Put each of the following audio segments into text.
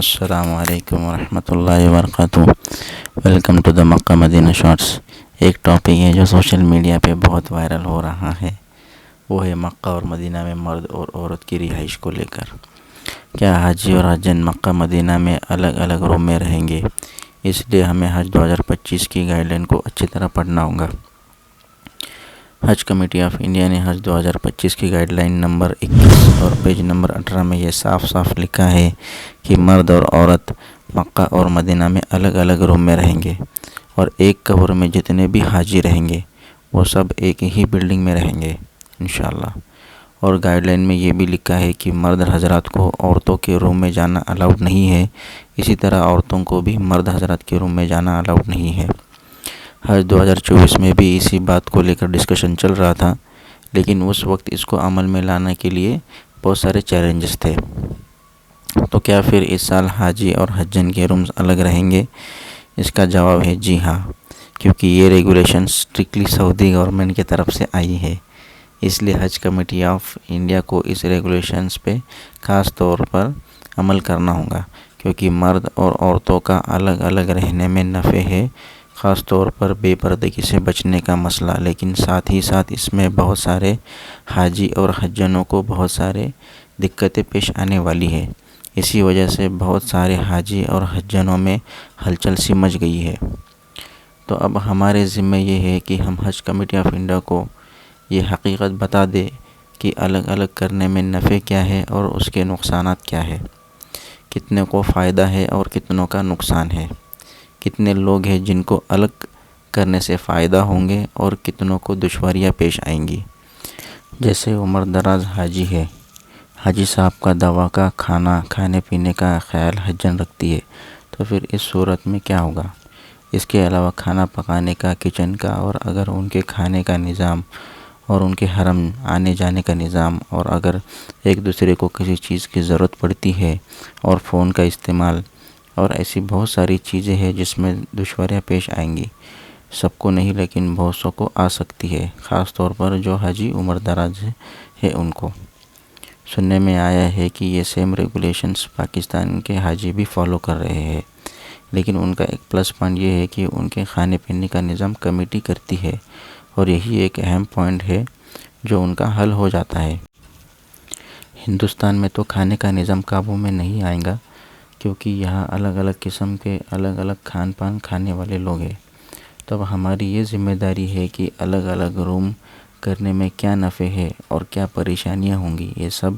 السلام علیکم ورحمۃ اللہ وبرکاتہ۔ Welcome to the Makkah Madinah shorts. ایک ٹاپک ہے جو سوشل میڈیا پہ بہت وائرل ہو رہا ہے، وہ ہے مکہ اور مدینہ میں مرد اور عورت کی رہائش کو لے کر۔ کیا حاجی اور حاجن مکہ مدینہ میں الگ الگ روم میں رہیں گے؟ اس لیے ہمیں حج 2025 کی گائیڈ لائن کو اچھی طرح پڑھنا ہوگا۔ حج کمیٹی آف انڈیا نے حج 2025 کی گائیڈ لائن نمبر 21 اور پیج نمبر 18 میں یہ صاف صاف لکھا ہے کہ مرد اور عورت مکہ اور مدینہ میں الگ الگ روم میں رہیں گے، اور ایک قبر میں جتنے بھی حاجی رہیں گے وہ سب ایک ہی بلڈنگ میں رہیں گے انشاءاللہ۔ اور گائیڈ لائن میں یہ بھی لکھا ہے کہ مرد حضرات کو عورتوں کے روم میں جانا الاؤڈ نہیں ہے، اسی طرح عورتوں کو بھی مرد حضرات کے روم میں جانا الاؤڈ نہیں ہے۔ حج 2024 میں بھی اسی بات کو لے کر ڈسکشن چل رہا تھا، لیکن اس وقت اس کو عمل میں لانے کے لیے بہت سارے چیلنجز تھے۔ تو کیا پھر اس سال حاجی اور حجن کے رومز الگ رہیں گے؟ اس کا جواب ہے جی ہاں، کیونکہ یہ ریگولیشن اسٹرکٹلی سعودی گورنمنٹ کی طرف سے آئی ہے۔ اس لیے حج کمیٹی آف انڈیا کو اس ریگولیشنز پہ خاص طور پر عمل کرنا ہوگا، کیونکہ مرد اور عورتوں کا الگ الگ رہنے میں نفع ہے، خاص طور پر بے پردگی سے بچنے کا مسئلہ، لیکن ساتھ ہی ساتھ اس میں بہت سارے حاجی اور حجنوں کو بہت سارے دقتیں پیش آنے والی ہے۔ اسی وجہ سے بہت سارے حاجی اور حجنوں میں ہلچل سی مچ گئی ہے۔ تو اب ہمارے ذمہ یہ ہے کہ ہم حج کمیٹی آف انڈیا کو یہ حقیقت بتا دے کہ الگ الگ کرنے میں نفع کیا ہے اور اس کے نقصانات کیا ہے، کتنے کو فائدہ ہے اور کتنوں کا نقصان ہے، کتنے لوگ ہیں جن کو الگ کرنے سے فائدہ ہوں گے اور کتنوں کو دشواریاں پیش آئیں گی۔ جیسے عمر دراز حاجی ہے، حاجی صاحب کا دوا کا کھانے پینے کا خیال حجن رکھتی ہے، تو پھر اس صورت میں کیا ہوگا؟ اس کے علاوہ کھانا پکانے کا، کچن کا، اور اگر ان کے کھانے کا نظام اور ان کے حرم آنے جانے کا نظام، اور اگر ایک دوسرے کو کسی چیز کی ضرورت پڑتی ہے، اور فون کا استعمال، اور ایسی بہت ساری چیزیں ہیں جس میں دشواریاں پیش آئیں گی۔ سب کو نہیں لیکن بہت سو کو آ سکتی ہے، خاص طور پر جو حاجی عمر دراز ہے ان کو۔ سننے میں آیا ہے کہ یہ سیم ریگولیشنز پاکستان کے حاجی بھی فالو کر رہے ہیں، لیکن ان کا ایک پلس پوائنٹ یہ ہے کہ ان کے کھانے پینے کا نظام کمیٹی کرتی ہے، اور یہی ایک اہم پوائنٹ ہے جو ان کا حل ہو جاتا ہے۔ ہندوستان میں تو کھانے کا نظام قابو میں نہیں آئے گا، کیونکہ یہاں الگ الگ قسم کے الگ الگ کھان پان کھانے والے لوگ ہیں۔ تو اب ہماری یہ ذمہ داری ہے کہ الگ الگ روم کرنے میں کیا نفع ہے اور کیا پریشانیاں ہوں گی، یہ سب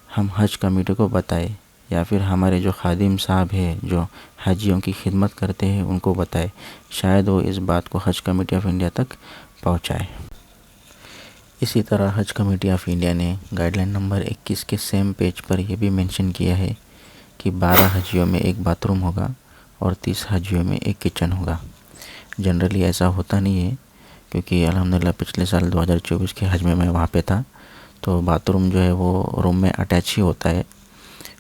ہم حج کمیٹی کو بتائیں، یا پھر ہمارے جو خادم صاحب ہیں جو حاجیوں کی خدمت کرتے ہیں ان کو بتائیں، شاید وہ اس بات کو حج کمیٹی آف انڈیا تک پہنچائے۔ اسی طرح حج کمیٹی آف انڈیا نے گائیڈ لائن نمبر 21 کے سیم پیج پر یہ بھی مینشن کیا ہے کہ 12 حاجیوں میں ایک باتھ روم ہوگا اور 30 حاجیوں میں ایک کچن ہوگا۔ جنرلی ایسا ہوتا نہیں ہے، کیونکہ الحمدللہ پچھلے سال 2024 کے حج میں وہاں پہ تھا، تو باتھ روم جو ہے وہ روم میں اٹیچ ہی ہوتا ہے۔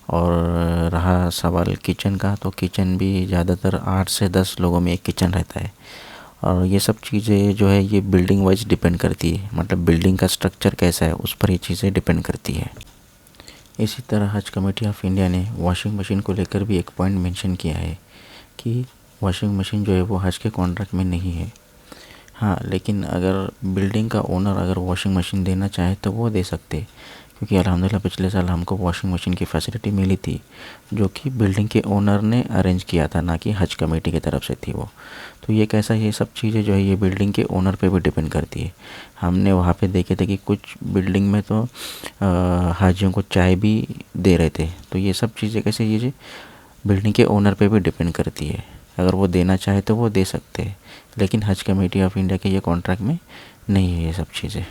اور رہا سوال کچن کا، تو کچن بھی زیادہ تر 8 سے 10 لوگوں میں ایک کچن رہتا ہے، اور یہ سب چیزیں جو ہے یہ بلڈنگ وائز ڈیپینڈ کرتی ہے، مطلب بلڈنگ کا سٹرکچر کیسا ہے اس پر یہ چیزیں ڈیپینڈ کرتی ہے۔ اسی طرح حج کمیٹی آف انڈیا نے واشنگ مشین کو لے کر بھی ایک پوائنٹ مینشن کیا ہے کہ واشنگ مشین جو ہے وہ حج کے کانٹریکٹ میں نہیں ہے۔ ہاں، لیکن اگر بلڈنگ کا اونر اگر واشنگ مشین دینا چاہے تو وہ دے سکتے، کیونکہ الحمدللہ پچھلے سال ہم کو واشنگ مشین کی فیسلٹی ملی تھی، جو کہ بلڈنگ کے اونر نے ارینج کیا تھا، نہ کہ حج کمیٹی کی طرف سے تھی وہ۔ تو یہ کیسا، یہ سب چیزیں جو ہے یہ بلڈنگ کے اونر پہ بھی ڈیپینڈ کرتی ہے۔ ہم نے وہاں پہ دیکھے تھے کہ کچھ بلڈنگ میں تو حاجیوں کو چائے بھی دے رہے تھے، تو یہ سب چیزیں کیسے یہ بلڈنگ کے اونر پہ بھی ڈیپینڈ کرتی ہے۔ اگر وہ دینا چاہے تو وہ دے سکتے ہیں، لیکن حج کمیٹی آف انڈیا کے یہ کانٹریکٹ میں نہیں ہے یہ سب چیزیں۔